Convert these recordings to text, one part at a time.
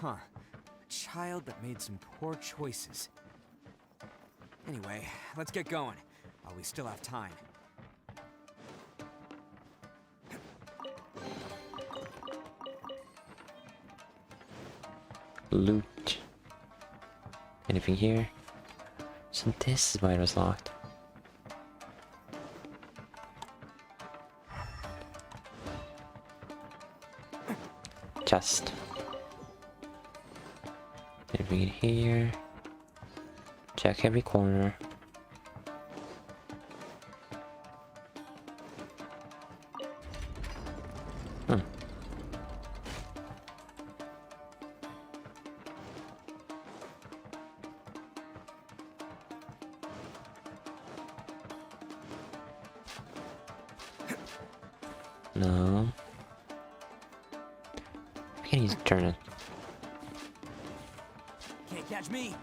Huh. A child that made some poor choices. Anyway, let's get going, while we still have time. Loot. Anything here? So this is why it was locked. Chest. Anything in here? Check every corner. No. I can use turn it. Can't catch me.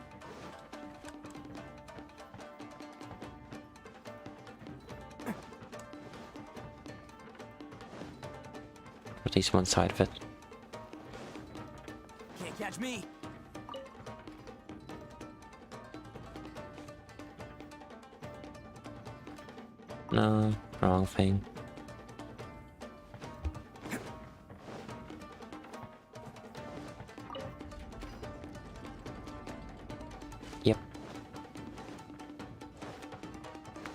At least one side of it. Can't catch me. No, wrong thing. Yep.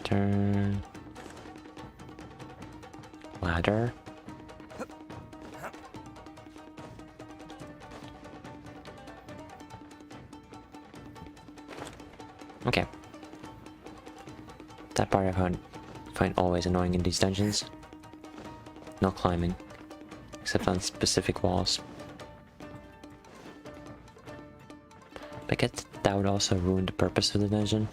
Turn. Ladder. Okay. That part I find always annoying in these dungeons. No climbing. Except on specific walls. But I guess that would also ruin the purpose of the dungeon.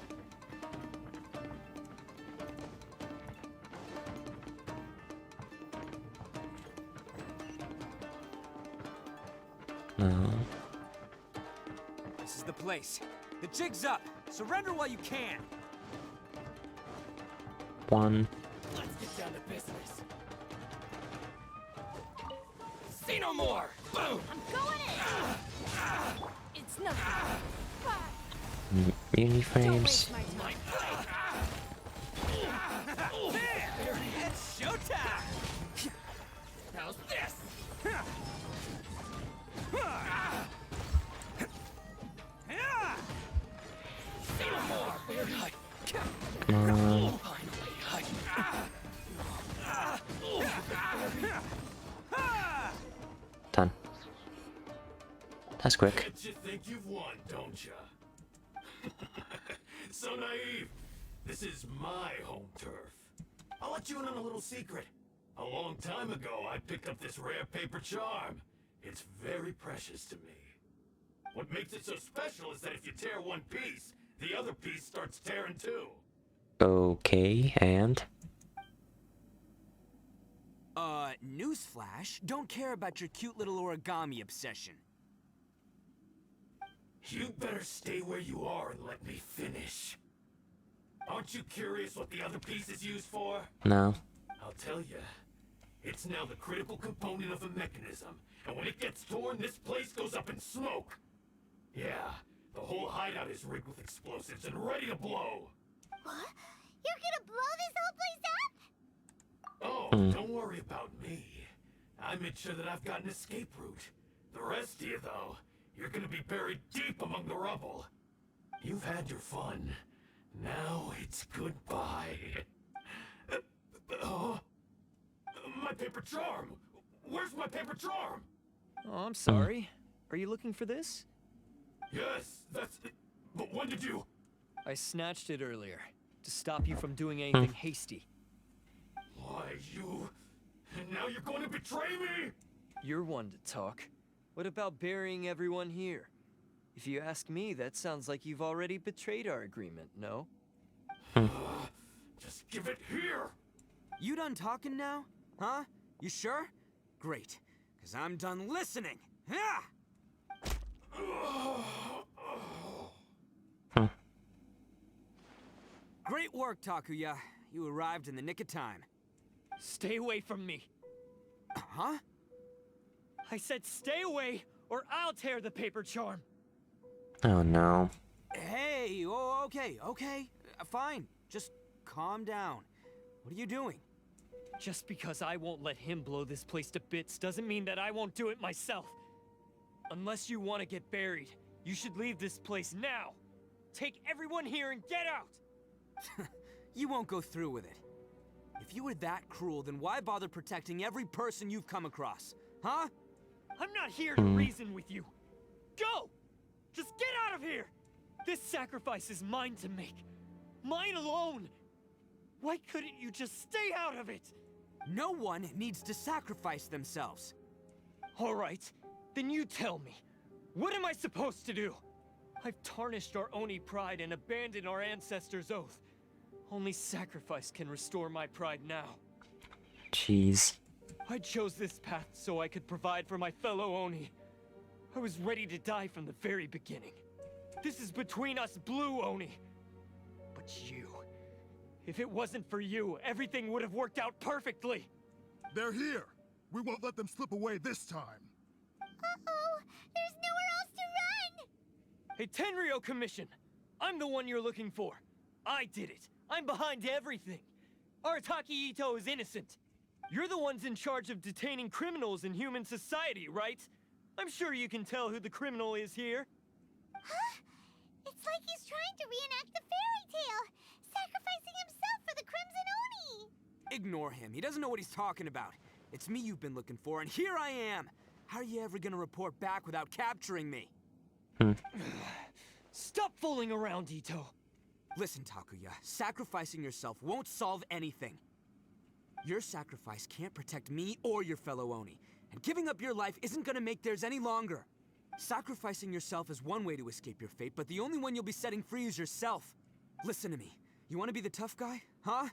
No. This is the place. The jig's up. Surrender while you can. One. Let's get down to business. See no more. Boom. I'm going in. It's nothing. Mini Don't frames. waste my time. There. It's showtime. How's this? See no more. Come on. Done. That's quick. Bet you think you've won, don't ya? So naive. This is my home turf. I'll let you in on a little secret. A long time ago, I picked up this rare paper charm. It's very precious to me. What makes it so special is that if you tear one piece, the other piece starts tearing too. Okay, and? Newsflash, don't care about your cute little origami obsession. You better stay where you are and let me finish. Aren't you curious what the other piece is used for? No. I'll tell you. It's now the critical component of a mechanism, and when it gets torn, this place goes up in smoke. Yeah, the whole hideout is rigged with explosives and ready to blow. What? You're gonna blow this whole place up? Oh, don't worry about me. I made sure that I've got an escape route. The rest of you, though, you're gonna be buried deep among the rubble. You've had your fun. Now it's goodbye. My paper charm! Where's my paper charm? Oh, I'm sorry. Are you looking for this? Yes, that's it. But when did you... I snatched it earlier, to stop you from doing anything hasty. Why, you... And now you're going to betray me? You're one to talk. What about burying everyone here? If you ask me, that sounds like you've already betrayed our agreement, no? Just give it here! You done talking now? Huh? You sure? Great, because I'm done listening. Yeah! Great work, Takuya. You arrived in the nick of time. Stay away from me. Huh? I said stay away, or I'll tear the paper charm. Oh no. Hey, oh, okay. Fine. Just calm down. What are you doing? Just because I won't let him blow this place to bits doesn't mean that I won't do it myself. Unless you want to get buried, you should leave this place now. Take everyone here and get out! You won't go through with it. If you were that cruel, then why bother protecting every person you've come across? Huh? I'm not here to reason with you. Go! Just get out of here! This sacrifice is mine to make. Mine alone! Why couldn't you just stay out of it? No one needs to sacrifice themselves. All right, then you tell me. What am I supposed to do? I've tarnished our Oni pride and abandoned our ancestors' oath. Only sacrifice can restore my pride now. Jeez. I chose this path so I could provide for my fellow Oni. I was ready to die from the very beginning. This is between us blue Oni. But you... If it wasn't for you, everything would have worked out perfectly! They're here! We won't let them slip away this time! Uh-oh! There's nowhere else to run! Hey, Tenryo Commission! I'm the one you're looking for. I did it. I'm behind everything. Arataki Ito is innocent. You're the ones in charge of detaining criminals in human society, right? I'm sure you can tell who the criminal is here. Huh? It's like he's trying to reenact the fairy tale, sacrificing himself for the Crimson Oni! Ignore him. He doesn't know what he's talking about. It's me you've been looking for, and here I am! How are you ever gonna report back without capturing me? Stop fooling around, Ito. Listen, Takuya, sacrificing yourself won't solve anything. Your sacrifice can't protect me or your fellow Oni, and giving up your life isn't gonna make theirs any longer. Sacrificing yourself is one way to escape your fate, but the only one you'll be setting free is yourself. Listen to me. You want to be the tough guy, huh?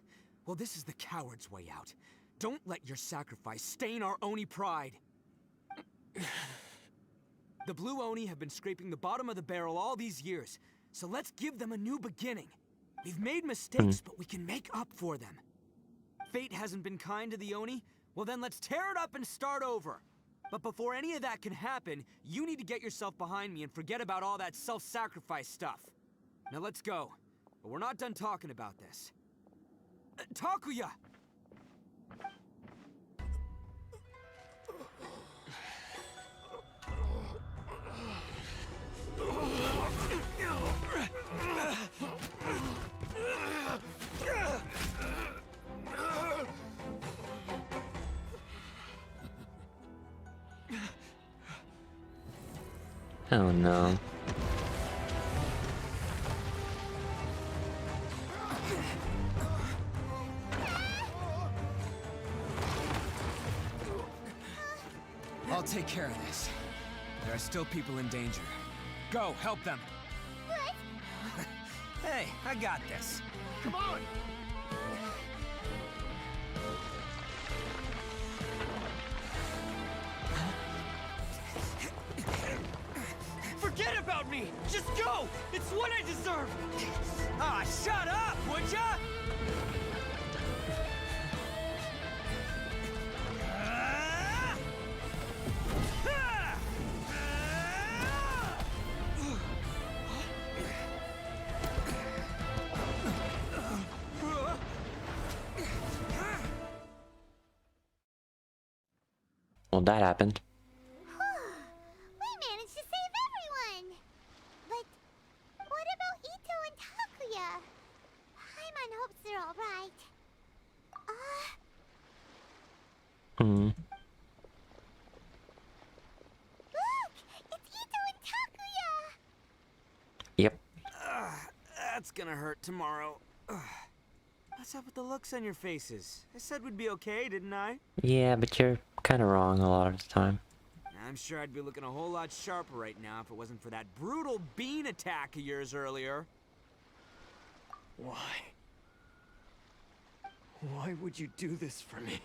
Well, this is the coward's way out. Don't let your sacrifice stain our Oni pride. The blue Oni have been scraping the bottom of the barrel all these years, so let's give them a new beginning. We've made mistakes, but we can make up for them. Fate hasn't been kind to the Oni? Well then let's tear it up and start over. But before any of that can happen, you need to get yourself behind me and forget about all that self-sacrifice stuff. Now let's go. But we're not done talking about this. Takuya! Oh no. I'll take care of this. There are still people in danger. Go, help them! What? Hey, I got this. Come on! Forget about me! Just go! It's what I deserve! Ah, shut up, would ya? Well, that happened. We managed to save everyone! But what about Ito and Takuya? Paimon hopes they're alright. Look! It's Ito and Takuya! Yep. That's gonna hurt tomorrow. What's up with the looks on your faces? I said we'd be okay, didn't I? Yeah, but you're kind of wrong a lot of the time. I'm sure I'd be looking a whole lot sharper right now if it wasn't for that brutal bean attack of yours earlier. Why? Why would you do this for me?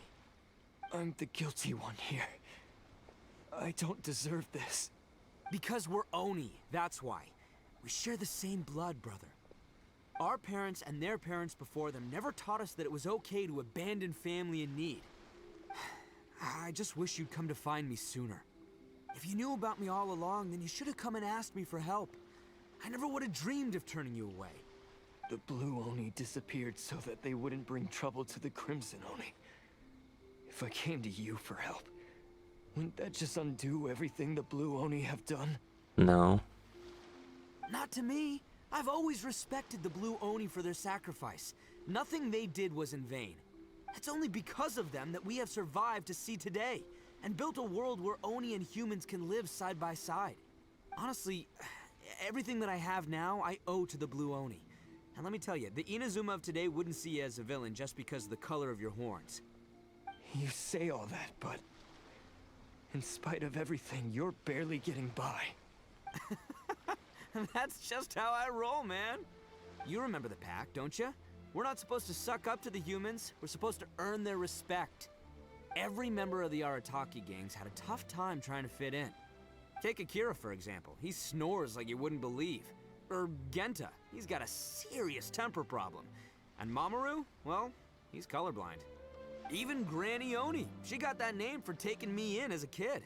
I'm the guilty one here. I don't deserve this. Because we're Oni, that's why. We share the same blood, brother. Our parents and their parents before them never taught us that it was okay to abandon family in need. I just wish you'd come to find me sooner. If you knew about me all along, then you should have come and asked me for help. I never would have dreamed of turning you away. The Blue Oni disappeared so that they wouldn't bring trouble to the Crimson Oni. If I came to you for help, wouldn't that just undo everything the Blue Oni have done? No. Not to me. I've always respected the Blue Oni for their sacrifice. Nothing they did was in vain. It's only because of them that we have survived to see today, and built a world where Oni and humans can live side by side. Honestly, everything that I have now, I owe to the Blue Oni. And let me tell you, the Inazuma of today wouldn't see you as a villain just because of the color of your horns. You say all that, but in spite of everything, you're barely getting by. That's just how I roll, man. You remember the pact, don't you? We're not supposed to suck up to the humans. We're supposed to earn their respect. Every member of the Arataki gangs had a tough time trying to fit in. Take Akira, for example. He snores like you wouldn't believe. Or Genta. He's got a serious temper problem. And Mamoru, well, he's colorblind. Even Granny Oni. She got that name for taking me in as a kid.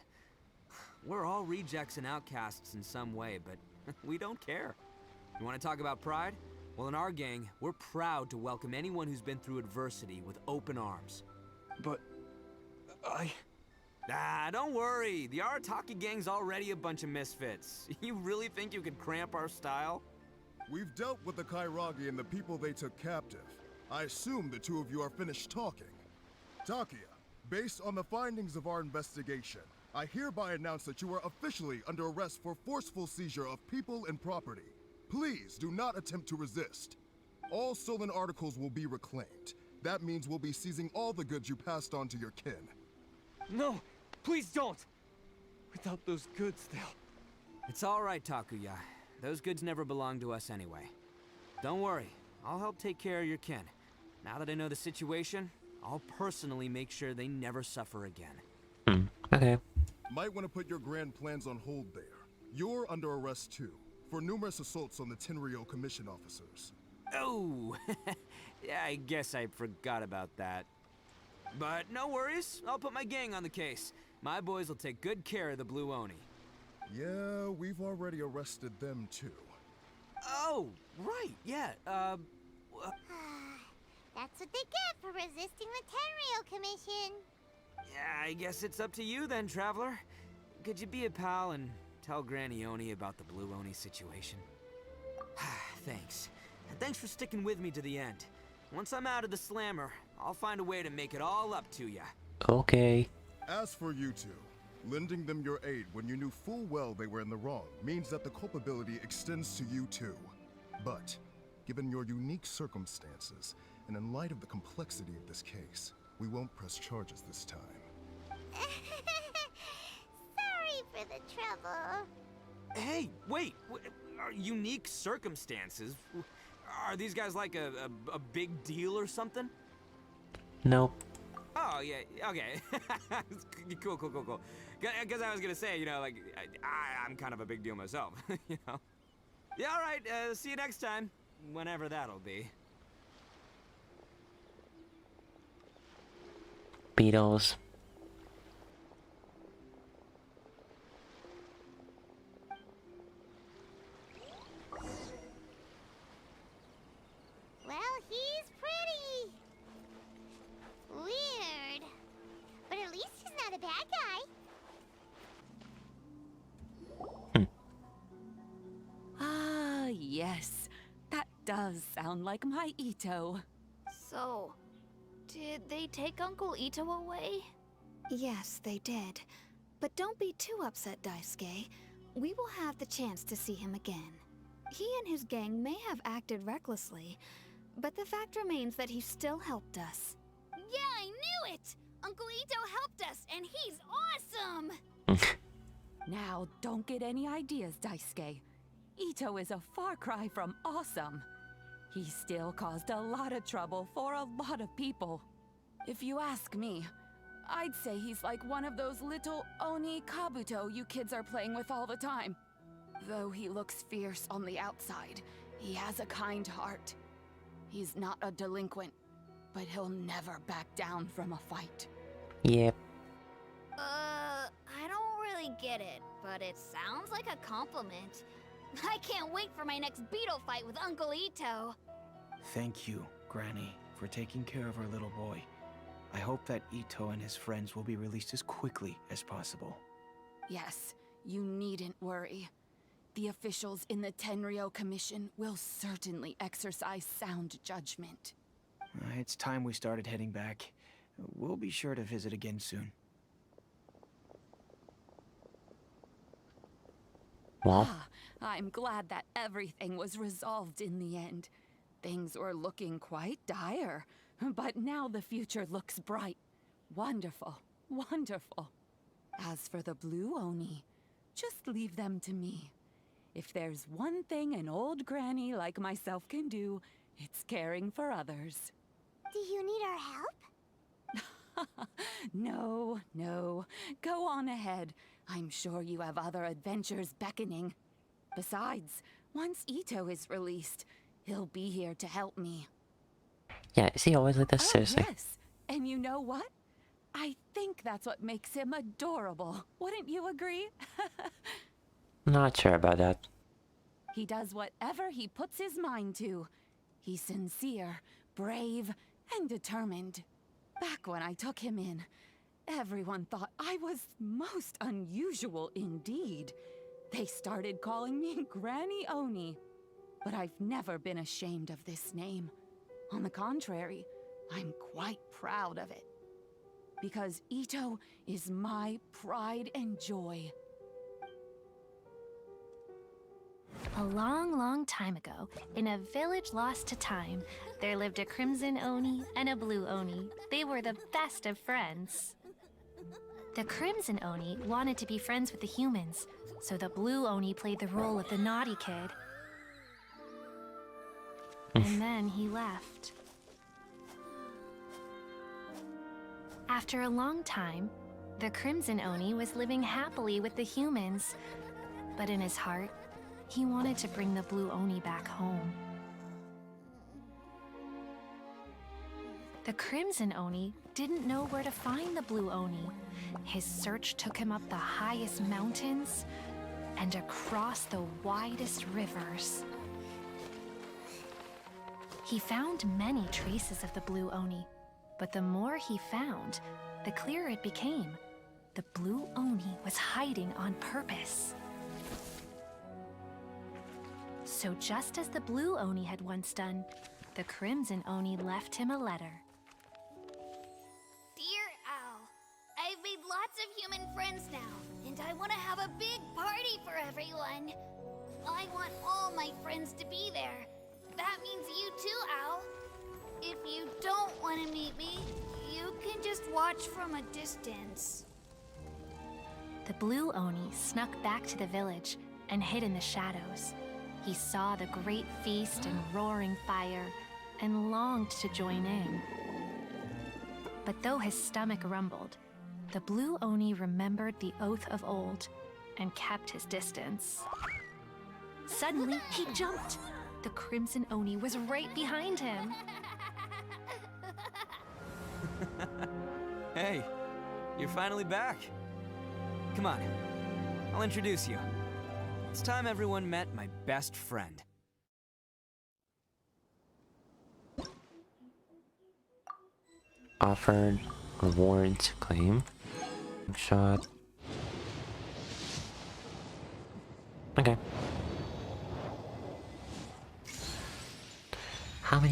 We're all rejects and outcasts in some way, but we don't care. You want to talk about pride? Well, in our gang, we're proud to welcome anyone who's been through adversity with open arms. But Ah, don't worry. The Arataki gang's already a bunch of misfits. You really think you could cramp our style? We've dealt with the Kairagi and the people they took captive. I assume the two of you are finished talking. Takia, based on the findings of our investigation, I hereby announce that you are officially under arrest for forceful seizure of people and property. Please do not attempt to resist. All stolen articles will be reclaimed. That means we'll be seizing all the goods you passed on to your kin. no, please don't! Without those goods, they'll... It's all right, Takuya. Those goods never belonged to us anyway. Don't worry. I'll help take care of your kin. Now that I know the situation, I'll personally make sure they never suffer again. Okay. Might want to put your grand plans on hold there. You're under arrest too, for numerous assaults on the Tenryo Commission officers. Oh, yeah, I guess I forgot about that. But no worries, I'll put my gang on the case. My boys will take good care of the Blue Oni. Yeah, we've already arrested them too. Oh, right, yeah, That's what they get for resisting the Tenryo Commission. yeah, I guess it's up to you then, Traveler. Could you be a pal and tell Granny Oni about the Blue Oni situation? Thanks. And thanks for sticking with me to the end. Once I'm out of the slammer, I'll find a way to make it all up to ya. Okay. As for you two, lending them your aid when you knew full well they were in the wrong means that the culpability extends to you too. But, given your unique circumstances, and in light of the complexity of this case, we won't press charges this time. Sorry for the trouble. Hey, wait, are unique circumstances? Are these guys like a big deal or something? Nope. Oh, yeah, okay. Cool. Because I was gonna say, you know, like, I'm kind of a big deal myself, you know? Yeah, all right, see you next time. Whenever that'll be. Beatles. Well, he's pretty. Weird. But at least he's not a bad guy. Ah, yes. That does sound like my Ito. So, did they take Uncle Ito away? Yes, they did. But don't be too upset, Daisuke. We will have the chance to see him again. He and his gang may have acted recklessly, but the fact remains that he still helped us. Yeah, I knew it! Uncle Ito helped us, and he's awesome! Now, don't get any ideas, Daisuke. Ito is a far cry from awesome. He still caused a lot of trouble for a lot of people. If you ask me, I'd say he's like one of those little Oni Kabuto you kids are playing with all the time. Though he looks fierce on the outside, he has a kind heart. He's not a delinquent, but he'll never back down from a fight. Yep. I don't really really get it, but it sounds like a compliment. I can't wait for my next beetle fight with Uncle Ito. Thank you, Granny, for taking care of our little boy. I hope that Ito and his friends will be released as quickly as possible. Yes, you needn't worry. The officials in the Tenryo Commission will certainly exercise sound judgment. It's time we started heading back. We'll be sure to visit again soon. Well, I'm glad that everything was resolved in the end. Things were looking quite dire, but now the future looks bright. Wonderful, wonderful. As for the Blue Oni, just leave them to me. If there's one thing an old granny like myself can do, it's caring for others. Do you need our help? No, no. Go on ahead. I'm sure you have other adventures beckoning. Besides, once Ito is released, he'll be here to help me. yeah, is he always like this? Oh, Seriously? yes. And you know what? I think that's what makes him adorable. Wouldn't you agree? Not sure about that. He does whatever he puts his mind to. He's sincere, brave, and determined. Back when I took him in, everyone thought I was most unusual indeed. They started calling me Granny Oni. But I've never been ashamed of this name. On the contrary, I'm quite proud of it. Because Ito is my pride and joy. A long, long time ago, in a village lost to time, there lived a Crimson Oni and a Blue Oni. They were the best of friends. The Crimson Oni wanted to be friends with the humans, so the Blue Oni played the role of the naughty kid. And then he left. After a long time, the Crimson Oni was living happily with the humans, but in his heart, he wanted to bring the Blue Oni back home. The Crimson Oni didn't know where to find the Blue Oni. His search took him up the highest mountains and across the widest rivers. He found many traces of the Blue Oni, but the more he found, the clearer it became. The Blue Oni was hiding on purpose. So just as the Blue Oni had once done, the Crimson Oni left him a letter. Dear Al, I've made lots of human friends now, and I want to have a big party for everyone. I want all my friends to be there. That means you too, Al. If you don't want to meet me, you can just watch from a distance. The Blue Oni snuck back to the village and hid in the shadows. He saw the great feast and roaring fire and longed to join in. But though his stomach rumbled, the Blue Oni remembered the oath of old and kept his distance. Suddenly, he jumped. The Crimson Oni was right behind him. Hey, you're finally back. Come on, I'll introduce you. It's time everyone met my best friend. Offered rewards claim. Shot. Okay. How many